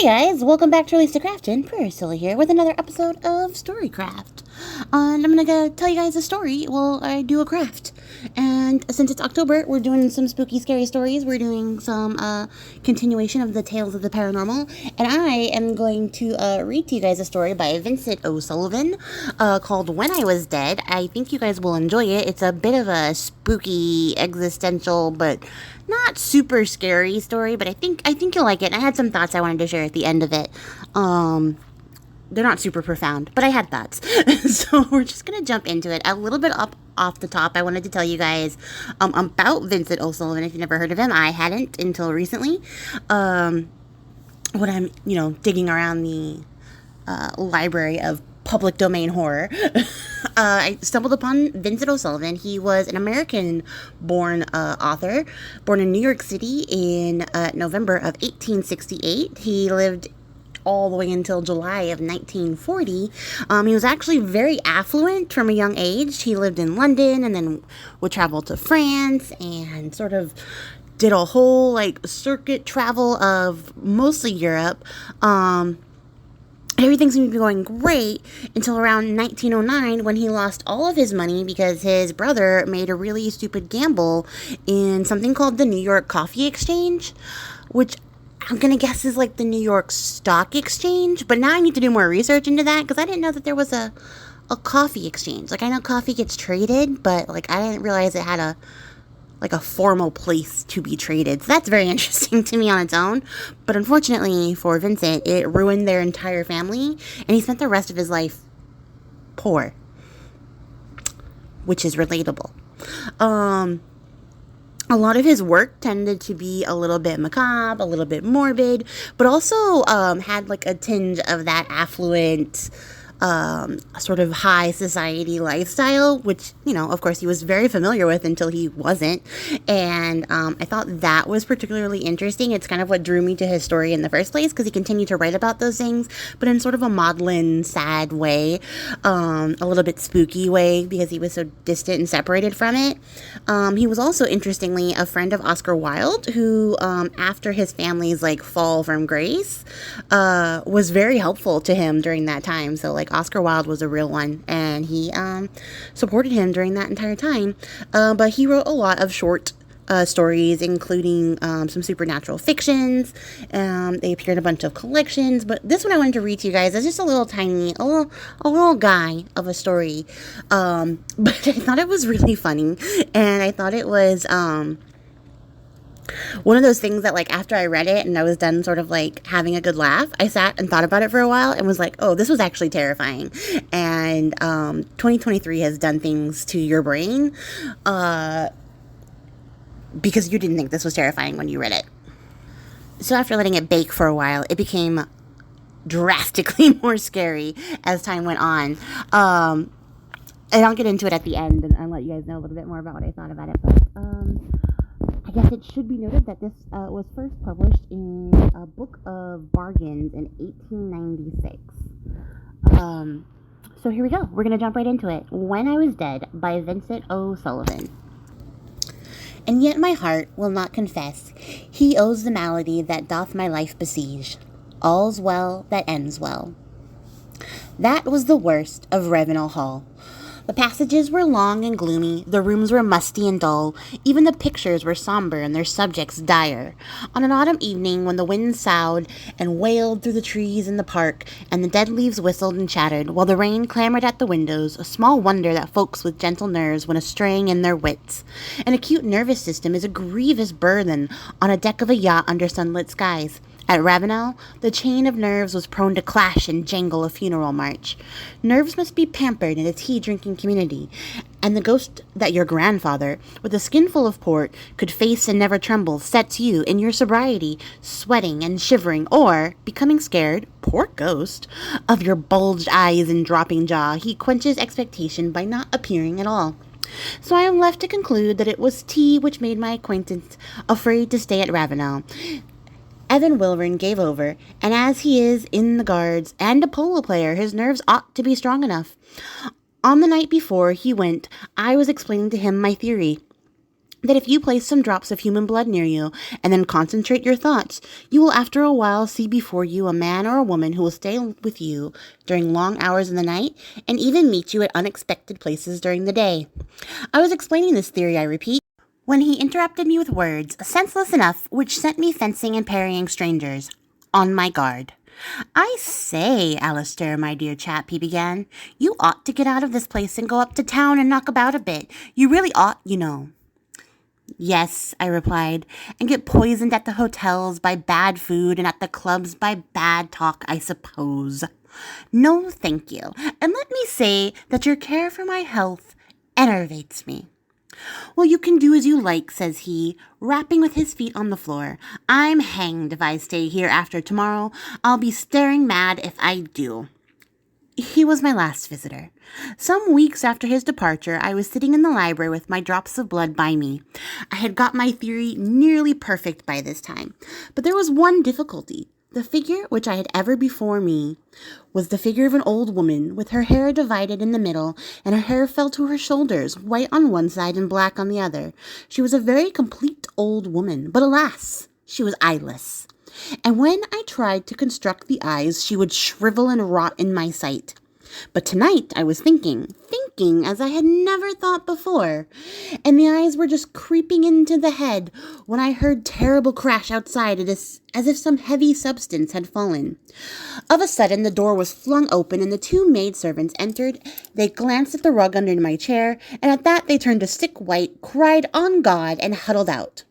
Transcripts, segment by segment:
Hey guys, welcome back to Release the Craftin. Priscilla here with another episode of Storycraft. And I'm gonna tell you guys a story while I do a craft. And since it's October, we're doing some spooky, scary stories. We're doing some continuation of the Tales of the Paranormal. And I am going to read to you guys a story by Vincent O'Sullivan called When I Was Dead. I think you guys will enjoy it. It's a bit of a spooky, existential, but not super scary story, but I think you'll like it. I had some thoughts I wanted to share at the end of it. They're not super profound, but I had thoughts. So we're just gonna jump into it. A little bit off the top, I wanted to tell you guys about Vincent O'Sullivan. If you've never heard of him, I hadn't until recently. When I'm digging around the library of public domain horror, I stumbled upon Vincent O'Sullivan. He was an American-born author, born in New York City in November of 1868. He lived all the way until July of 1940. He was actually very affluent from a young age. He lived in London and then would travel to France and sort of did a whole circuit travel of mostly Europe. Everything seemed to be going great until around 1909 when he lost all of his money because his brother made a really stupid gamble in something called the New York Coffee Exchange, which I'm going to guess is like the New York Stock Exchange. But now I need to do more research into that because I didn't know that there was a coffee exchange. I know coffee gets traded, but I didn't realize it had a formal place to be traded. So that's very interesting to me on its own. But unfortunately for Vincent, it ruined their entire family, and he spent the rest of his life poor, which is relatable. A lot of his work tended to be a little bit macabre, a little bit morbid, but also had a tinge of that affluent, sort of high society lifestyle, which, of course he was very familiar with until he wasn't. And I thought that was particularly interesting. It's kind of what drew me to his story in the first place, because he continued to write about those things, but in sort of a maudlin, sad way, a little bit spooky way, because he was so distant and separated from it. He was also, interestingly, a friend of Oscar Wilde, who, after his family's fall from grace, was very helpful to him during that time. So Oscar Wilde was a real one, and he supported him during that entire time. But he wrote a lot of short stories, including some supernatural fictions. They appeared in a bunch of collections, but this one I wanted to read to you guys is just a little tiny, a little guy of a story. But I thought it was really funny, and I thought it was one of those things that after I read it and I was done sort of having a good laugh, I sat and thought about it for a while and was oh, this was actually terrifying. And 2023 has done things to your brain because you didn't think this was terrifying when you read it. So after letting it bake for a while, it became drastically more scary as time went on. And I'll get into it at the end and let you guys know a little bit more about what I thought about it. But I guess it should be noted that this was first published in a Book of Bargains in 1896. So here we go. We're going to jump right into it. When I Was Dead by Vincent O'Sullivan. And yet my heart will not confess he owes the malady that doth my life besiege. All's well that ends well. That was the worst of Ravenel Hall. The passages were long and gloomy, the rooms were musty and dull, even the pictures were somber and their subjects dire. On an autumn evening, when the wind soughed and wailed through the trees in the park, and the dead leaves whistled and chattered, while the rain clamored at the windows, a small wonder that folks with gentle nerves went astraying in their wits. An acute nervous system is a grievous burden on a deck of a yacht under sunlit skies. At Ravenel, the chain of nerves was prone to clash and jangle a funeral march. Nerves must be pampered in a tea-drinking community, and the ghost that your grandfather, with a skinful of port, could face and never tremble, sets you, in your sobriety, sweating and shivering, or, becoming scared, poor ghost, of your bulged eyes and dropping jaw, he quenches expectation by not appearing at all. So I am left to conclude that it was tea which made my acquaintance afraid to stay at Ravenel. Evan Wilburn gave over, and as he is in the Guards and a polo player, his nerves ought to be strong enough. On the night before he went, I was explaining to him my theory. that if you place some drops of human blood near you and then concentrate your thoughts, you will after a while see before you a man or a woman who will stay with you during long hours in the night and even meet you at unexpected places during the day. I was explaining this theory, I repeat, when he interrupted me with words, senseless enough, which sent me fencing and parrying strangers, on my guard. "I say, Alistair, my dear chap," he began, "you ought to get out of this place and go up to town and knock about a bit. You really ought, you know." "Yes," I replied, "and get poisoned at the hotels by bad food and at the clubs by bad talk, I suppose. No, thank you, and let me say that your care for my health enervates me." "Well, you can do as you like," says he, rapping with his feet on the floor. "I'm hanged if I stay here after tomorrow. I'll be staring mad if I do." He was my last visitor. Some weeks after his departure, I was sitting in the library with my drops of blood by me. I had got my theory nearly perfect by this time, but there was one difficulty. The figure which I had ever before me was the figure of an old woman, with her hair divided in the middle, and her hair fell to her shoulders, white on one side and black on the other. She was a very complete old woman, but alas, she was eyeless. And when I tried to construct the eyes, she would shrivel and rot in my sight. But tonight I was thinking as I had never thought before, and the eyes were just creeping into the head when I heard terrible crash outside, as if some heavy substance had fallen. Of a sudden the door was flung open and the two maidservants entered. They glanced at the rug under my chair, and at that they turned a sick white, cried on God, and huddled out.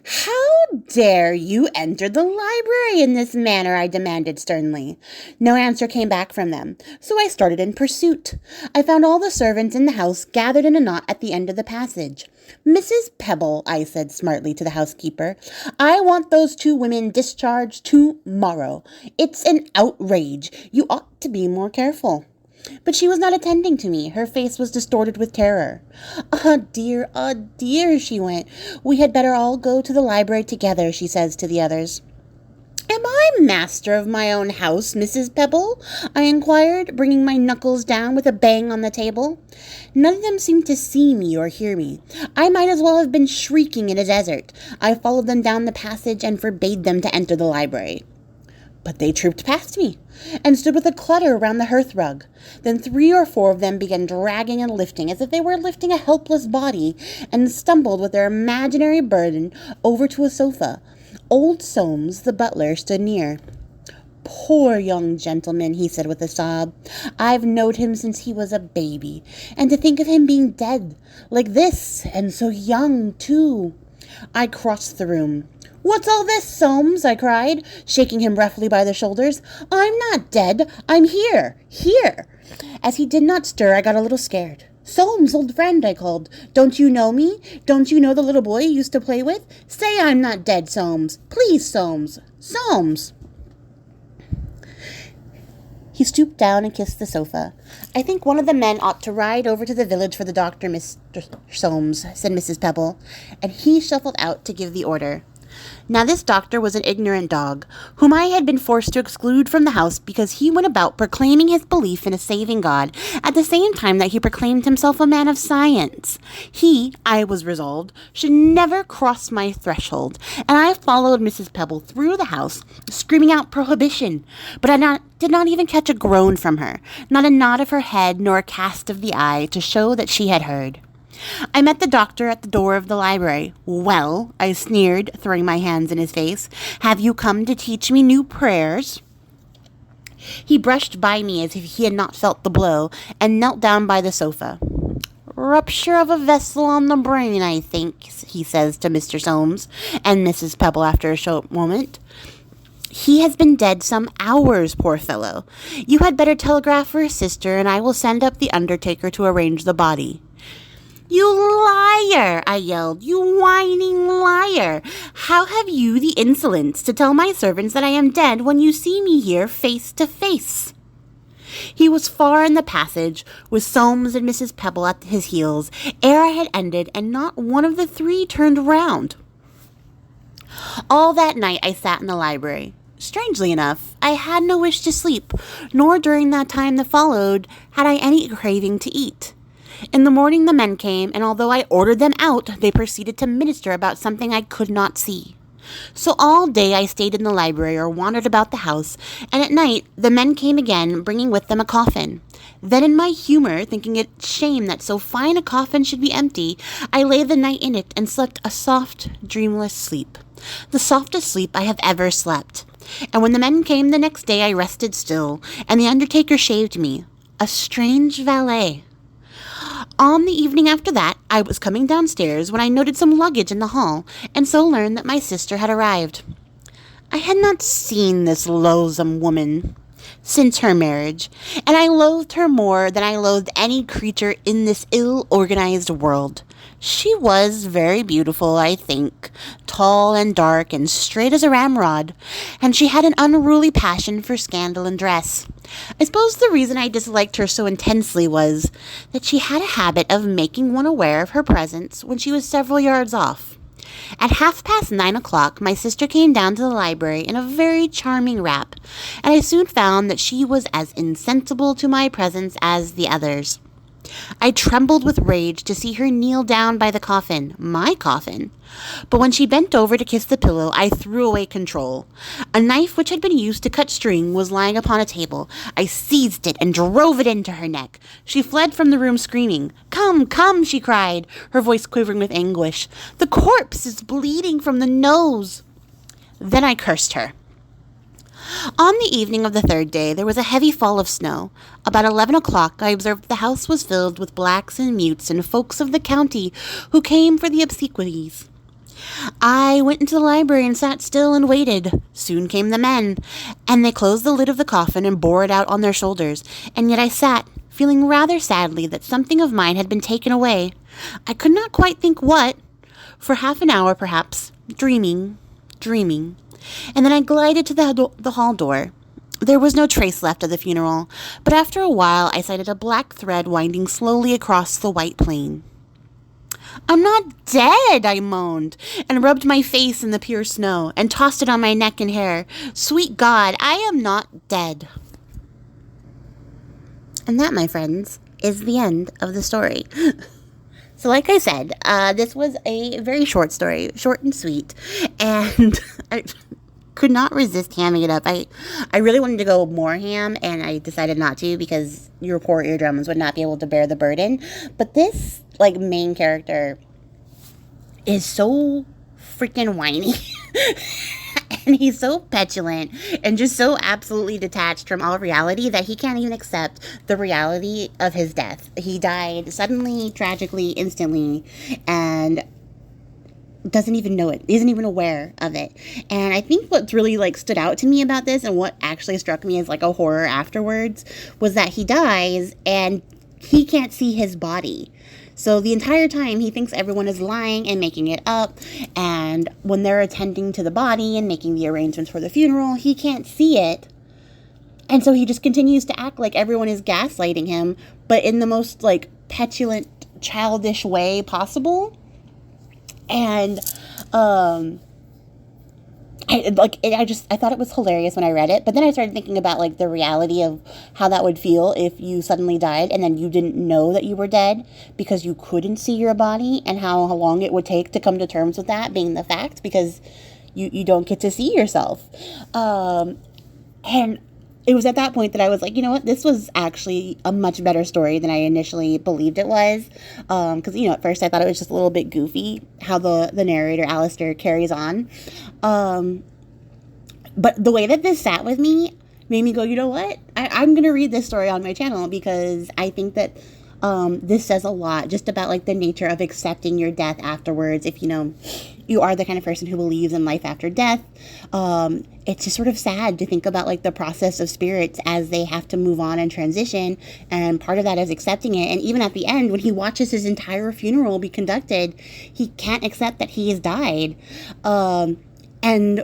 "How dare you enter the library in this manner?" I demanded sternly. No answer came back from them, so I started in pursuit. I found all the servants in the house gathered in a knot at the end of the passage. "Mrs. Pebble," I said smartly to the housekeeper, "I want those two women discharged tomorrow. It's an outrage. You ought to be more careful." But she was not attending to me. Her face was distorted with terror. Ah, dear, she went. "We had better all go to the library together," she says to the others. "Am I master of my own house, Mrs. Pebble?" I inquired, bringing my knuckles down with a bang on the table. None of them seemed to see me or hear me. I might as well have been shrieking in a desert. I followed them down the passage and forbade them to enter the library. But they trooped past me and stood with a clutter around the hearth rug. Then 3 or 4 of them began dragging and lifting as if they were lifting a helpless body, and stumbled with their imaginary burden over to a sofa. Old Soames, the butler, stood near. "Poor young gentleman," he said with a sob. "I've knowed him since he was a baby, and to think of him being dead like this, and so young too." I crossed the room. "What's all this, Soames?" I cried, shaking him roughly by the shoulders. "I'm not dead. I'm here. As he did not stir, I got a little scared. "Soames, old friend," I called. "Don't you know me? Don't you know the little boy you used to play with? Say I'm not dead, Soames. Please, Soames. Soames." He stooped down and kissed the sofa. "I think one of the men ought to ride over to the village for the doctor, Mr. Soames," said Mrs. Pebble, and he shuffled out to give the order. Now this doctor was an ignorant dog, whom I had been forced to exclude from the house because he went about proclaiming his belief in a saving God at the same time that he proclaimed himself a man of science. He, I was resolved, should never cross my threshold, and I followed Mrs. Pebble through the house, screaming out prohibition, but I did not even catch a groan from her, not a nod of her head nor a cast of the eye to show that she had heard. I met the doctor at the door of the library. "Well," I sneered, throwing my hands in his face, "have you come to teach me new prayers?" He brushed by me as if he had not felt the blow, and knelt down by the sofa. "Rupture of a vessel on the brain, I think," he says to Mr. Soames and Mrs. Pebble after a short moment. "He has been dead some hours, poor fellow. You had better telegraph for his sister, and I will send up the undertaker to arrange the body." "You liar!" I yelled. "You whining liar! How have you the insolence to tell my servants that I am dead when you see me here face to face?" He was far in the passage, with Soames and Mrs. Pebble at his heels, ere I had ended, and not one of the 3 turned round. All that night I sat in the library. Strangely enough, I had no wish to sleep, nor during that time that followed had I any craving to eat. In the morning the men came, and although I ordered them out, they proceeded to minister about something I could not see. So all day I stayed in the library or wandered about the house, and at night the men came again, bringing with them a coffin. Then in my humor, thinking it shame that so fine a coffin should be empty, I lay the night in it and slept a soft, dreamless sleep. The softest sleep I have ever slept. And when the men came the next day I rested still, and the undertaker shaved me. A strange valet. On the evening after that, I was coming downstairs when I noted some luggage in the hall, and so learned that my sister had arrived. I had not seen this loathsome woman since her marriage, and I loathed her more than I loathed any creature in this ill-organized world. She was very beautiful, I think, tall and dark and straight as a ramrod, and she had an unruly passion for scandal and dress. I suppose the reason I disliked her so intensely was that she had a habit of making one aware of her presence when she was several yards off. At 9:30, my sister came down to the library in a very charming wrap, and I soon found that she was as insensible to my presence as the others. I trembled with rage to see her kneel down by the coffin, my coffin. But when she bent over to kiss the pillow, I threw away control. A knife which had been used to cut string was lying upon a table. I seized it and drove it into her neck. She fled from the room screaming. "Come, come," she cried, her voice quivering with anguish. "The corpse is bleeding from the nose." Then I cursed her. On the evening of the third day, there was a heavy fall of snow. About 11 I observed the house was filled with blacks and mutes and folks of the county who came for the obsequies. I went into the library and sat still and waited. Soon came the men, and they closed the lid of the coffin and bore it out on their shoulders, and yet I sat, feeling rather sadly that something of mine had been taken away. I could not quite think what. For half an hour, perhaps, dreaming, and then I glided to the hall door. There was no trace left of the funeral, but after a while I sighted a black thread winding slowly across the white plain. "I'm not dead," I moaned, and rubbed my face in the pure snow, and tossed it on my neck and hair. "Sweet God, I am not dead." And that, my friends, is the end of the story. So like I said, this was a very short story, short and sweet, and I could not resist hamming it up. I really wanted to go more ham, and I decided not to because your poor eardrums would not be able to bear the burden. But this, main character is so freaking whiny. And he's so petulant and just so absolutely detached from all reality that he can't even accept the reality of his death. He died suddenly, tragically, instantly, and doesn't even know it, isn't even aware of it. And I think what's really stood out to me about this, and what actually struck me as a horror afterwards, was that he dies and he can't see his body. So the entire time he thinks everyone is lying and making it up, and when they're attending to the body and making the arrangements for the funeral, he can't see it. And so he just continues to act like everyone is gaslighting him, but in the most petulant, childish way possible. And I thought it was hilarious when I read it, but then I started thinking about the reality of how that would feel if you suddenly died and then you didn't know that you were dead because you couldn't see your body, and how long it would take to come to terms with that being the fact because you don't get to see yourself. And it was at that point that I was like, you know what, this was actually a much better story than I initially believed it was. Because, at first I thought it was just a little bit goofy how the narrator, Alistair, carries on. But the way that this sat with me made me go, you know what, I'm going to read this story on my channel because I think that this says a lot just about the nature of accepting your death afterwards. If you are the kind of person who believes in life after death, it's just sort of sad to think about the process of spirits as they have to move on and transition, and part of that is accepting it. And even at the end, when he watches his entire funeral be conducted, he can't accept that he has died. And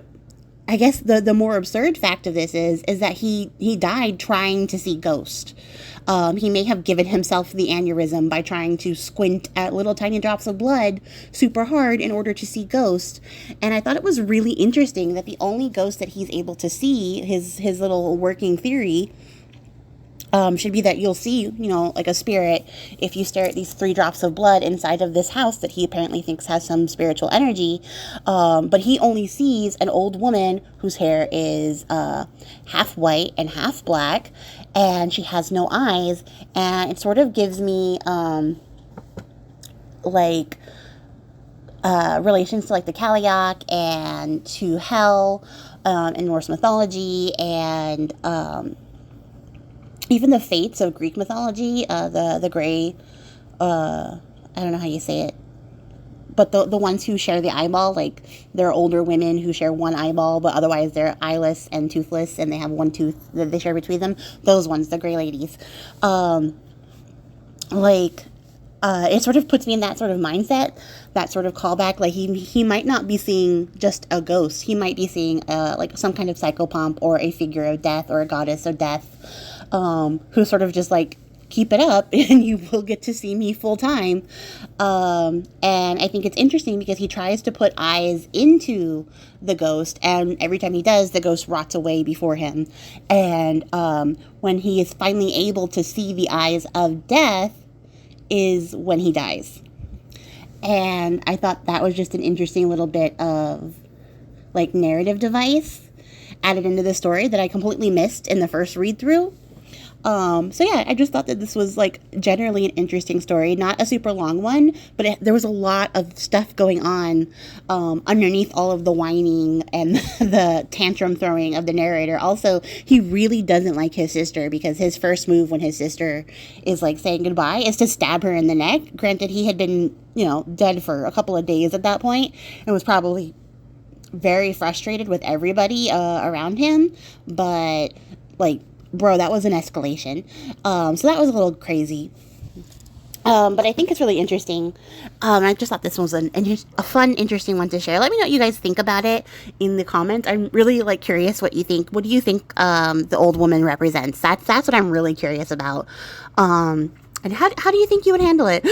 I guess the more absurd fact of this is that he died trying to see ghosts. He may have given himself the aneurysm by trying to squint at little tiny drops of blood super hard in order to see ghosts. And I thought it was really interesting that the only ghost that he's able to see, his little working theory, should be that you'll see, you know, like a spirit if you stare at these 3 drops of blood inside of this house that he apparently thinks has some spiritual energy. But he only sees an old woman whose hair is half white and half black, and she has no eyes. And it sort of gives me like relations to like the Kaliak and to hell in Norse mythology, and even the fates of Greek mythology, the gray, I don't know how you say it, but the ones who share the eyeball, like they're older women who share one eyeball, but otherwise they're eyeless and toothless, and they have one tooth that they share between them. Those ones, the gray ladies. It sort of puts me in that sort of mindset, that sort of callback. Like he might not be seeing just a ghost. He might be seeing like some kind of psychopomp or a figure of death or a goddess of death, who sort of just like, keep it up and you will get to see me full time. And I think it's interesting because he tries to put eyes into the ghost, and every time he does, the ghost rots away before him. And when he is finally able to see the eyes of death is when he dies. And I thought that was just an interesting little bit of like narrative device added into the story that I completely missed in the first read through. So yeah, I just thought that this was like generally an interesting story, not a super long one, but there was a lot of stuff going on underneath all of the whining and the tantrum throwing of the narrator. Also, he really doesn't like his sister, because his first move when his sister is like saying goodbye is to stab her in the neck. Granted, he had been, you know, dead for a couple of days at that point and was probably very frustrated with everybody around him, but like, bro, that was an escalation. So that was a little crazy. But I think it's really interesting. I just thought this was a fun, interesting one to share. Let me know what you guys think about it in the comments. I'm really like curious what you think. What do you think the old woman represents? That's what I'm really curious about. And how do you think you would handle it?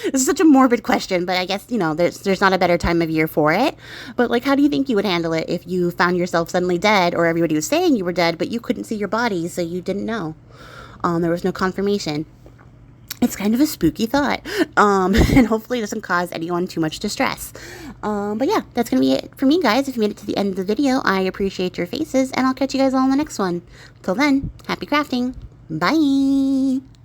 This is such a morbid question, but I guess, you know, there's not a better time of year for it. But like, how do you think you would handle it if you found yourself suddenly dead, or everybody was saying you were dead, but you couldn't see your body, so you didn't know? There was no confirmation. It's kind of a spooky thought, and hopefully it doesn't cause anyone too much distress. But yeah, that's going to be it for me, guys. If you made it to the end of the video, I appreciate your faces, and I'll catch you guys all in the next one. Till then, happy crafting. Bye!